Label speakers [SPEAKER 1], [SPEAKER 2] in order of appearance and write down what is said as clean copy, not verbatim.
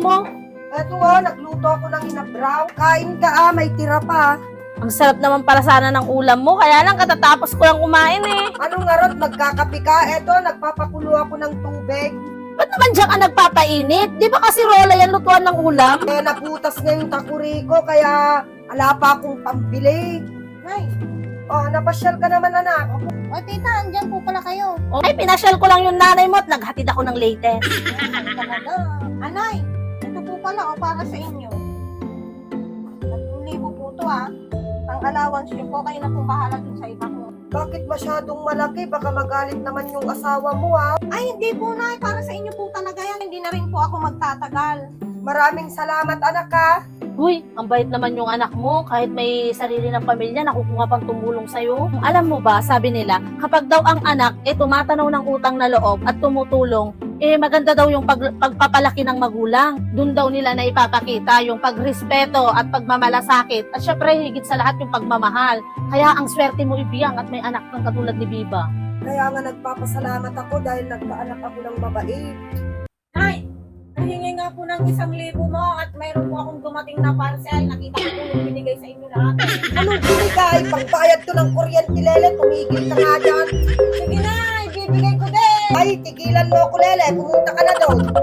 [SPEAKER 1] mo?
[SPEAKER 2] Eto nagluto ako ng inabraw. Kain ka may tira pa.
[SPEAKER 1] Ang sarap naman para sana ng ulam mo, kaya lang katatapos ko lang kumain eh.
[SPEAKER 2] Ano nga ron, magkakapi ka? Eto, nagpapakulo ako ng tubig.
[SPEAKER 1] Ba't naman diyan ka nagpapainit? Di ba kasi rola yan lutuan ng ulam?
[SPEAKER 2] Naputas na yung takuri ko, kaya ala pa akong pambili.
[SPEAKER 3] Nay,
[SPEAKER 2] Napasyal ka naman, anak.
[SPEAKER 3] o tita, andyan po pala kayo.
[SPEAKER 1] Ay, pinasyal ko lang yung nanay mo at naghatid ako ng latest.
[SPEAKER 3] Talaga. Anay, ito po pala para sa inyo. 3,000 po to Ang allowance niyo po, kayo na po bahala dun sa iba ko.
[SPEAKER 2] Bakit masyadong malaki? Baka magalit naman yung asawa mo,
[SPEAKER 3] Ay, hindi po nay, para sa inyo po talaga yan. Hindi na rin po ako magtatagal.
[SPEAKER 2] Maraming salamat, anak,
[SPEAKER 1] Uy, ang bait naman yung anak mo. Kahit may sarili ng pamilya, nakukuha pang tumulong sa'yo. Alam mo ba, sabi nila, kapag daw ang anak tumatanaw ng utang na loob at tumutulong, maganda daw yung pagpapalaki ng magulang. Doon daw nila na ipapakita yung pagrespeto at pagmamalasakit. At syempre, higit sa lahat yung pagmamahal. Kaya ang swerte mo ibiyang at may anak kang katulad ni Biba.
[SPEAKER 2] Kaya nga nagpapasalamat ako dahil nagkaanak ako ng mabait.
[SPEAKER 3] Nay, nahingi nga po ng 1,000 mo at mayroon po akong dumating na parcel. Nakita ko po yung binigay sa inyo lahat.
[SPEAKER 2] Anong binigay? Pagbayad ko ng kuryente, Lele, tumigil ka nga dyan.
[SPEAKER 3] Sige na, ibibigay ko din.
[SPEAKER 2] Ay, tigilan mo ako, Lele. Pumunta ka na doon.